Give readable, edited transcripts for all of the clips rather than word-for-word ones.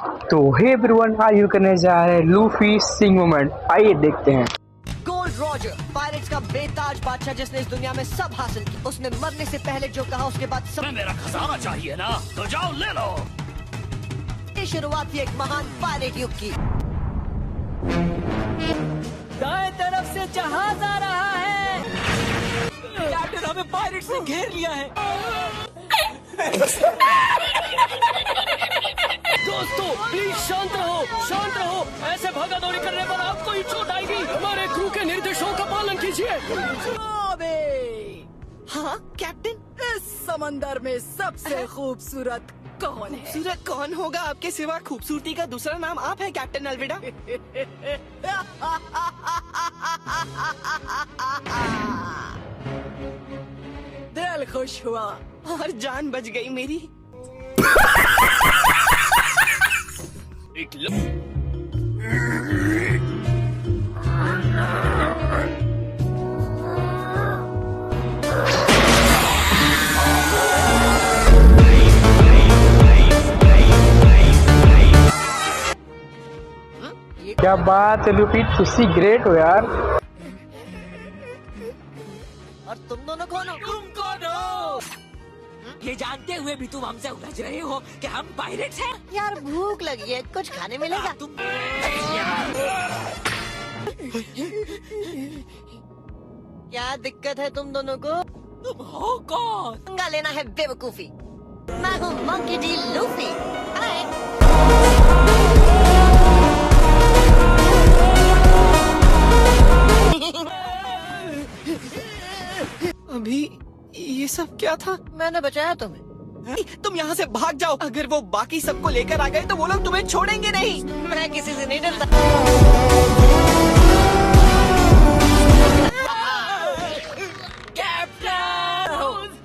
तो hey everyone, आज you करने जा रहे हैं लूफी सिंग मोमेंट। आइए देखते हैं। गोल्ड रॉजर, पायरेट्स का बेताज बादशाह जिसने इस दुनिया में सब हासिल किया। उसने मरने से पहले जो कहा उसके बाद सब। मेरा खजाना चाहिए ना, तो जाओ ले लो। ये शुरुआत थी एक महान पायरेट युग की। दाएं तरफ से जहाज आ रहा है। कैप्टन, हमें पायरेट्स ने घेर लिया है। दोस्तों प्लीज शांत रहो। ऐसे भागा दौड़ी करने पर आपको ही चोट आएगी। हमारे क्रू के निर्देशों का पालन कीजिए। हाँ कैप्टन, इस समंदर में सबसे खूबसूरत कौन है? सूरज कौन होगा आपके सिवा? खूबसूरती का दूसरा नाम आप है कैप्टन अल्विडा। दिल खुश हुआ और जान बच गई मेरी। एक क्या बात है लूफी, तुसी ग्रेट हो यार। और तुम दोनों कौन हो? ये जानते हुए भी तुम हमसे उलझ रहे हो कि हम पायरेट्स हैं? यार भूख लगी है, कुछ खाने मिलेगा? तुम क्या दिक्कत है तुम दोनों को? तुम हो कौन? पंगा लेना है बेवकूफी। मैं हूँ मंकी डी लूफी। हाय। अभी ये सब क्या था? मैंने बचाया तुम्हें। तुम यहाँ से भाग जाओ। अगर वो बाकी सबको लेकर आ गए तो वो लोग तुम्हें छोड़ेंगे नहीं। मैं किसी से नहीं डरता।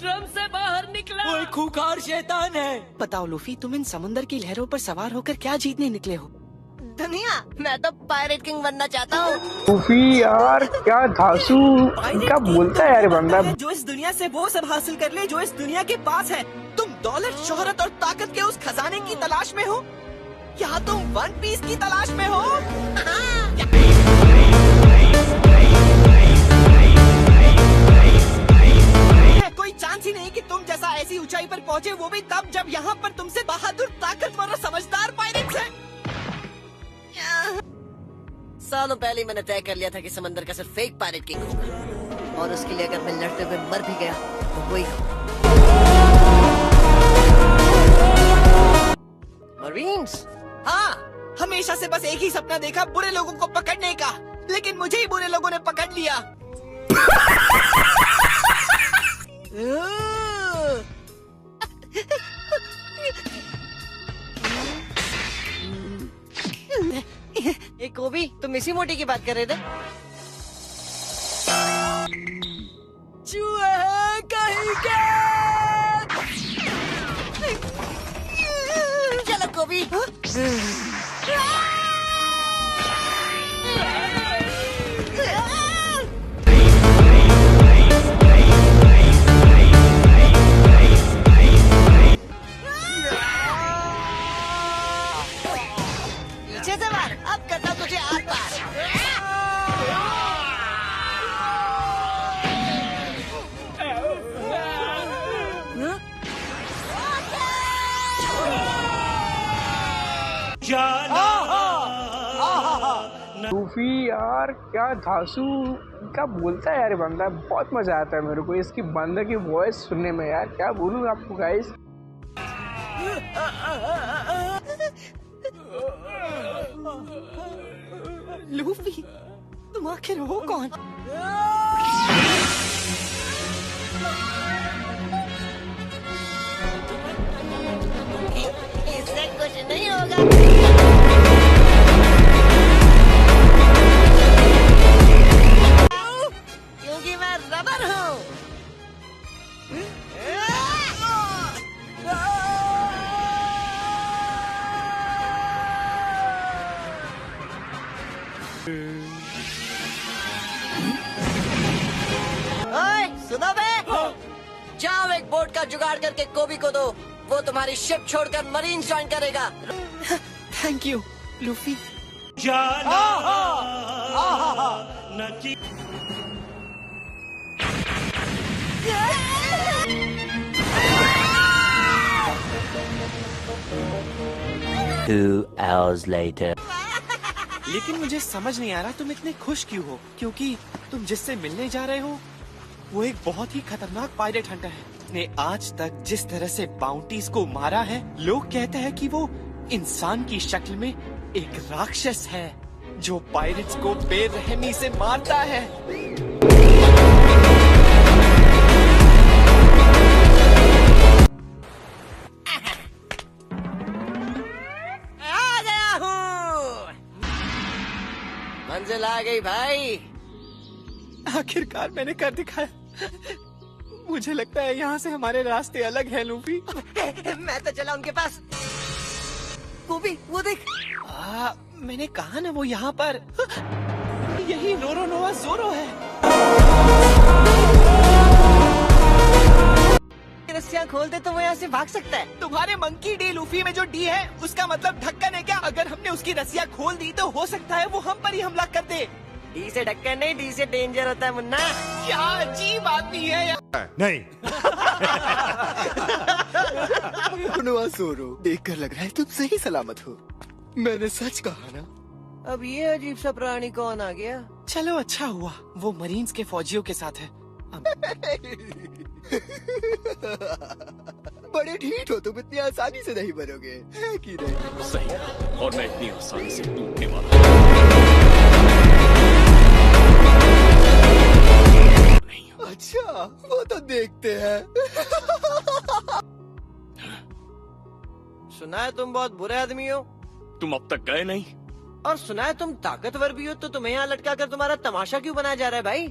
ड्रम से बाहर निकला। वो एक खूंखार शैतान है। बताओ लूफी, तुम इन समुंदर की लहरों पर सवार होकर क्या जीतने निकले हो? दुनिया, मैं तो पायरेट किंग बनना चाहता हूँ। लूफी यार, क्या धांसू, क्या बोलता है यार बंदा। जो इस दुनिया से वो सब हासिल कर ले जो इस दुनिया के पास है। तुम दौलत, शोहरत और ताकत के उस खजाने की तलाश में हो, या तुम वन पीस की तलाश में हो? कोई चांस ही नहीं कि तुम जैसा ऐसी ऊंचाई पर पहुँचे, वो भी तब जब यहाँ पर तुमसे बहादुर, ताकतवर और समझदार पायरेट्स हैं। सालों पहले मैंने तय कर लिया था कि समंदर का सिर्फ एक पायरेट किंग होगा, और उसके लिए अगर मैं लड़ते हुए मर भी गया तो वही मरीन्स। हाँ, हमेशा से बस एक ही सपना देखा, बुरे लोगों को पकड़ने का। लेकिन मुझे ही बुरे लोगों ने पकड़ लिया। ए कोबी, तुम इसी मोटी की बात कर रहे थे? चूहे हैं कहीं के। चलो कोबी। पीछे से मार, अब करता हूं तुझे आर पार। लूफी यार, क्या धांसू, क्या बोलता है यार बंदा। बहुत मजा आता है मेरे को इसकी बंदर की वॉइस सुनने में यार। क्या बोलूँ आपको गाइस। लूफी, तुम आखिर हो कौन? इससे कुछ नहीं होगा। क्योंकि मैं रबर हूँ। ओए, सुनो बे। जाओ एक बोट का जुगाड़ करके कोबी को दो। वो तुम्हारी शिप छोड़कर मरीन ज्वाइन करेगा। Thank you Luffy. लेकिन मुझे समझ नहीं आ रहा तुम इतने खुश क्यों हो, क्योंकि तुम जिससे मिलने जा रहे हो वो एक बहुत ही खतरनाक पायरेट हंटर है। ने आज तक जिस तरह से बाउंटीज को मारा है, लोग कहते हैं कि वो इंसान की शक्ल में एक राक्षस है जो पायरेट्स को बेरहमी से मारता है। आ गया हूँ, मंजिल आ गई भाई। आखिरकार मैंने कर दिखाया। मुझे लगता है यहाँ से हमारे रास्ते अलग हैं लूफी। मैं तो चला उनके पास। कोबी वो देख। मैंने कहा ना वो यहाँ पर। यही नोरोनोवा जोरो है। रस्सियाँ खोल दे तो वो यहाँ से भाग सकता है। तुम्हारे मंकी डी लूफी में जो डी है उसका मतलब ढक्कन है क्या? अगर हमने उसकी रस्सियाँ खोल दी तो हो सकता है वो हम पर ही हमला कर दे। डी से ढक्कन नहीं, डी से डेंजर होता है मुन्ना। क्या अजीब आदमी है यार। नहीं। जोरो, देखकर लग रहा है तुम सही सलामत हो। मैंने सच कहा ना। अब ये अजीब सा प्राणी कौन आ गया? चलो अच्छा हुआ वो मरीन्स के फौजियों के साथ है। बड़े ढीठ हो तुम, इतनी आसानी से नहीं मरोगे, है कि नहीं? सही, और मैं इतनी आसानी से टूटने वाला नहीं हूँ। अच्छा, वो तो देखते हैं। सुना है तुम बहुत बुरे आदमी हो, तुम अब तक गए नहीं। और सुना है तुम ताकतवर भी हो, तो तुम्हें यहाँ लटका कर तुम्हारा तमाशा क्यों बनाया जा रहा है भाई?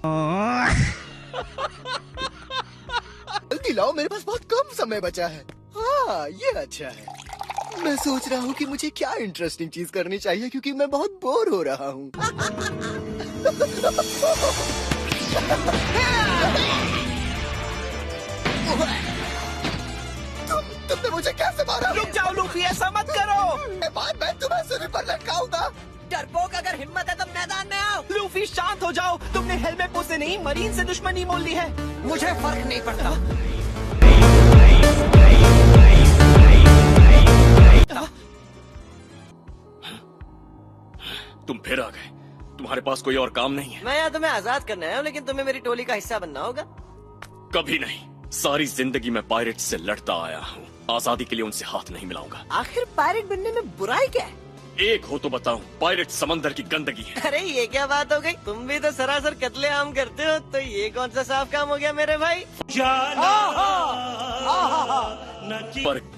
जल्दी लाओ, मेरे पास बहुत कम समय बचा है। हाँ, ये अच्छा है। मैं सोच रहा हूँ कि मुझे क्या इंटरेस्टिंग चीज करनी चाहिए, क्योंकि मैं बहुत बोर हो रहा हूँ। तुमने मुझे कैसे मारा? रुक जाओ लूफी, ऐसा मत करो। मैं तुम्हें सिर पर लटकाऊंगा। डरपोक, अगर हिम्मत है तो मैदान में आओ। लूफी शांत हो जाओ, तुमने हेलमेट से नहीं मरीन से दुश्मनी मोल ली है। मुझे फर्क नहीं पड़ता। तुम फिर आ गए, तुम्हारे पास कोई और काम नहीं है? मैं यहाँ तुम्हें आजाद करने आया हूँ, लेकिन तुम्हें मेरी टोली का हिस्सा बनना होगा। कभी नहीं, सारी जिंदगी मैं पायरेट से लड़ता आया हूँ, आजादी के लिए उनसे हाथ नहीं मिलाऊंगा। आखिर पायरेट बनने में बुराई क्या है? एक हो तो बताऊं, पायरेट समंदर की गंदगी है। अरे ये क्या बात हो गई? तुम भी तो सरासर कत्ले आम करते हो, तो ये कौन सा साफ काम हो गया मेरे भाई?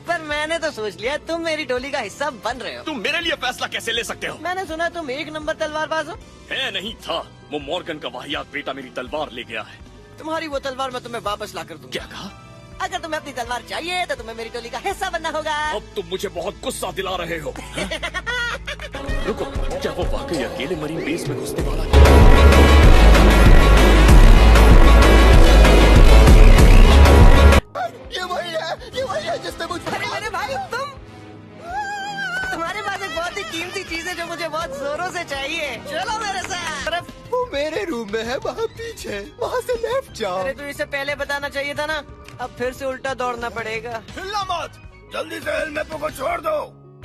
पर मैंने तो सोच लिया तुम मेरी टोली का हिस्सा बन रहे हो। तुम मेरे लिए फैसला कैसे ले सकते हो? मैंने सुना तुम एक नंबर तलवारबाज हो। है नहीं था, वो मॉर्गन का वाहियात बेटा मेरी तलवार ले गया है। तुम्हारी वो तलवार मैं तुम्हें वापस ला कर दूंगा। क्या कहा? अगर तुम्हें अपनी तलवार चाहिए तो तुम्हें मेरी टोली का हिस्सा बनना होगा। अब तुम मुझे बहुत गुस्सा दिला रहे हो। रुको, क्या वो वाकई अकेले मरीन बेस में घुसने वाला है? ये वही है जिसने मुझे। अरे मेरे भाई, तुम्हारे पास एक बहुत ही कीमती चीज है जो मुझे बहुत जोरों से चाहिए। चलो मेरे साथ। वो मेरे रूम में है, वहाँ पीछे, वहाँ से लेफ्ट जाओ। अरे तो इसे पहले बताना चाहिए था ना। अब फिर से उल्टा दौड़ना पड़ेगा। हिलना मत, जल्दी से हेलमेट को छोड़ दो।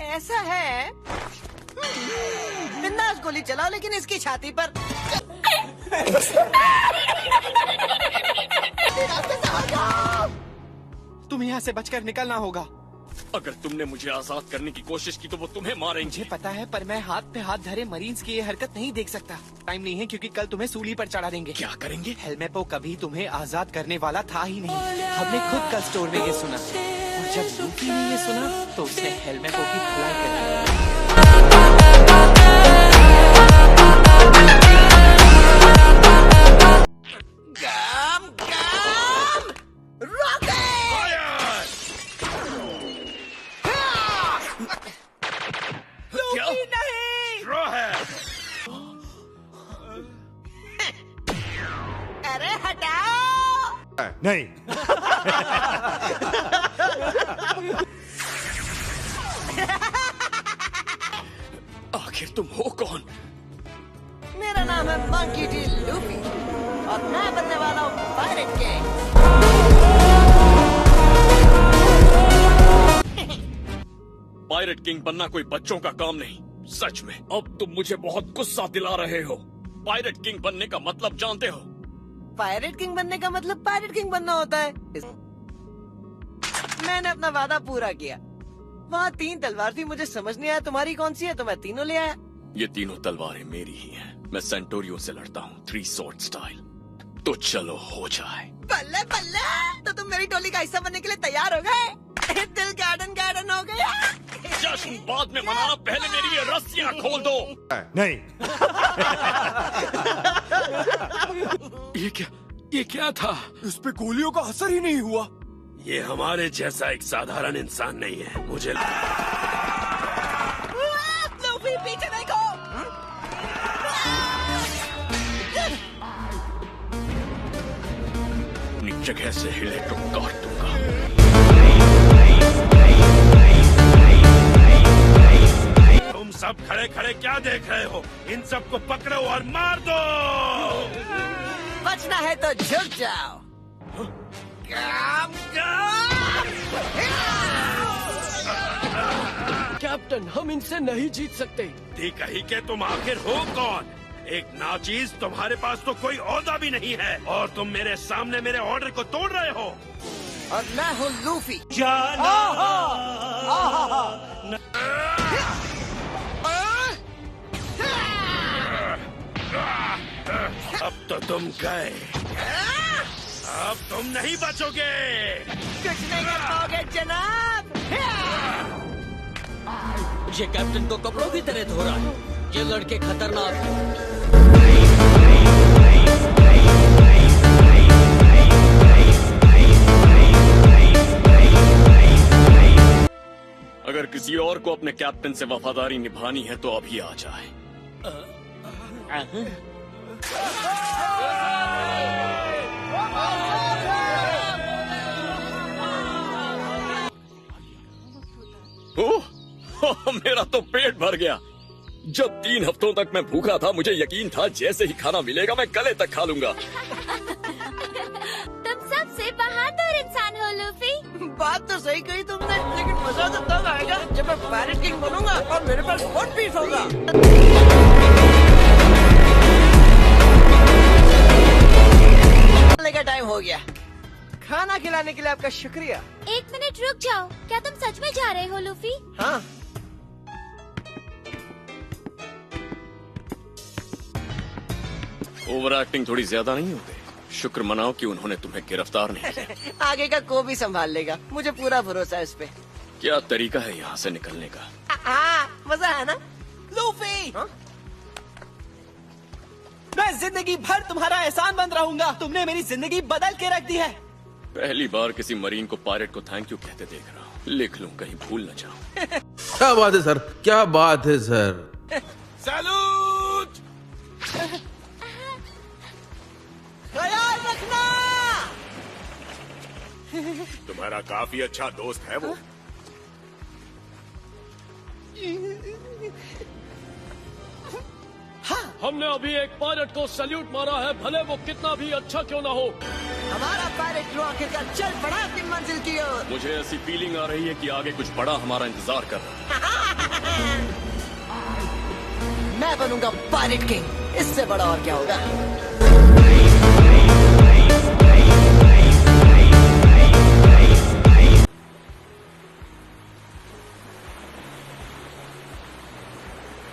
ऐसा है, बिंदास गोली चलाओ, लेकिन इसकी छाती पर। तुम्हें यहाँ से बचकर निकलना होगा। अगर तुमने मुझे आजाद करने की कोशिश की तो वो तुम्हें मारेंगे। मुझे पता है, पर मैं हाथ पे हाथ धरे मरीन्स की ये हरकत नहीं देख सकता। टाइम नहीं है, क्योंकि कल तुम्हें सूली पर चढ़ा देंगे। क्या करेंगे? हेलमेपो कभी तुम्हें आजाद करने वाला था ही नहीं। हमने खुद कल स्टोर में ये सुना, और जब लूफी ने ये सुना तो उसने हेलमेपो की धुलाई कर दी। अरे हटाओ। नहीं। आखिर तुम हो कौन? मेरा नाम है मंकी डी लूफी और मैं बनने वाला हूँ पायरेट किंग। पायरेट किंग बनना कोई बच्चों का काम नहीं। सच में अब तुम मुझे बहुत गुस्सा दिला रहे हो। पायरेट किंग बनने का मतलब जानते हो? पायरेट किंग बनने का मतलब पायरेट किंग बनना होता है। मैंने अपना वादा पूरा किया। वहाँ 3 तलवार थी, मुझे समझ नहीं आया तुम्हारी कौन सी है, तो मैं तीनों ले आया। ये तीनों तलवारें मेरी ही हैं। मैं सेंटोरियो से लड़ता हूँ 3 स्वॉर्ड स्टाइल। तो चलो हो जाए। बल्ले बल्ले, तो तुम मेरी टोली का हिस्सा बनने के लिए तैयार हो गए? दिल गार्डन गार्डन हो गया। जश्न बाद में मनाना, पहले मेरी ये रस्सियाँ खोल दो। नहीं। ये क्या था? इस पे गोलियों का असर ही नहीं हुआ। ये हमारे जैसा एक साधारण इंसान नहीं है। मुझे लूफी पीछे देखो। अपनी जगह से हिले तो काट दूंगा। तुम सब खड़े खड़े क्या देख रहे हो? इन सबको पकड़ो और मार दो। बचना है तो झुक जाओ। कैप्टन, हम इनसे नहीं जीत सकते। कहीं के तुम आखिर हो कौन? एक नाचीज, तुम्हारे पास तो कोई ओहदा भी नहीं है और तुम मेरे सामने मेरे ऑर्डर को तोड़ रहे हो। और मैं हूँ लूफी। अब तो तुम गए। अब तुम नहीं बचोगे। कुछ नहीं कर पाओगे जनाब। ये कैप्टन को कपड़ों की तरह धो रहा है। ये लड़के खतरनाक हैं। अगर किसी और को अपने कैप्टन से वफादारी निभानी है तो अभी आ जाए। ओह, मेरा तो पेट भर गया। जब 3 हफ्तों तक मैं भूखा था, मुझे यकीन था जैसे ही खाना मिलेगा मैं गले तक खा लूंगा। तुम सबसे बहादुर इंसान हो लूफी। बात तो सही कही तुमने, लेकिन मजा तो तब आएगा जब मैं पायरेट किंग बनूंगा और मेरे पास वन पीस होगा। का टाइम हो गया। खाना खिलाने के लिए आपका शुक्रिया। 1 मिनट रुक जाओ, क्या तुम सच में जा रहे हो लूफी? हाँ। ओवर एक्टिंग थोड़ी ज्यादा नहीं हो गई? शुक्र मनाओ कि उन्होंने तुम्हें गिरफ्तार नहीं किया। आगे का को भी संभाल लेगा, मुझे पूरा भरोसा है इस पे। क्या तरीका है यहाँ से निकलने का? मजा है ना लूफी? मैं जिंदगी भर तुम्हारा एहसान बंद रहूंगा। तुमने मेरी जिंदगी बदल के रख दी है। पहली बार किसी मरीन को पायरेट को थैंक यू कहते देख रहा हूँ। लिख लूं कहीं भूल न जाऊं। क्या बात है सर, क्या बात है सर। सैल्यूट। ख्याल रखना। तुम्हारा काफी अच्छा दोस्त है वो। हमने अभी एक पायलट को सैल्यूट मारा है, भले वो कितना भी अच्छा क्यों ना हो। हमारा पायरेट क्रू आखिरकार चल पड़ा अपनी मंजिल की ओर। मुझे ऐसी फीलिंग आ रही है कि आगे कुछ बड़ा हमारा इंतजार कर रहा है। मैं बनूंगा पायरेट किंग, इससे बड़ा और क्या होगा।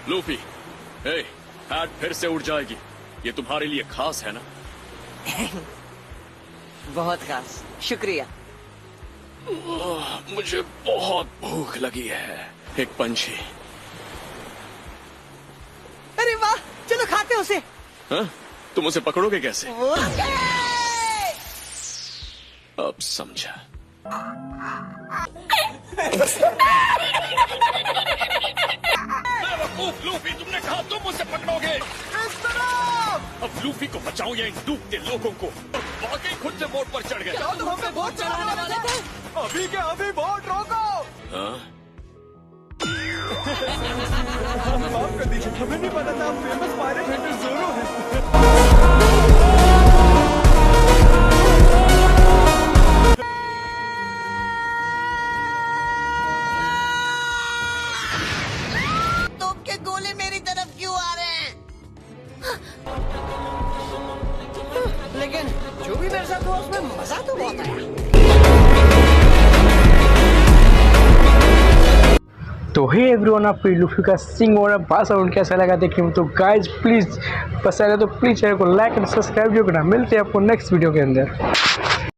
लूफी, हे, हैट फिर से उड़ जाएगी। ये तुम्हारे लिए खास है ना? बहुत खास, शुक्रिया। मुझे बहुत भूख लगी है। एक पंछी। अरे वाह, चलो खाते हैं उसे। हाँ? तुम उसे पकड़ोगे कैसे? ओके। अब समझा। लूफी, तुमने कहा तुम उसे पकड़ोगे। अब लूफी को बचाऊं या इन डूबते लोगों को? वाकई खुद से बोट पर चढ़ गए। तुम हमें बोट चलाने वाले थे। अभी के अभी बोट रोको। हाँ? माफ कर दीजिए, हमें नहीं पता था आप फेमस पायरेट हंटर ज़ोरो हैं। तोप के गोले मेरी तरफ क्यों आ रहे हैं? लेकिन जो भी मेरे साथ हुआ उसमें मजा तो बहुत आया। तो हे एवरीवन, आपको लूफी का सिंग और भाषा उनके कैसा लगा देखिए। तो गाइज प्लीज़ पसंद है तो प्लीज़ चैनल को लाइक एंड सब्सक्राइब जो करना। मिलते हैं आपको नेक्स्ट वीडियो के अंदर।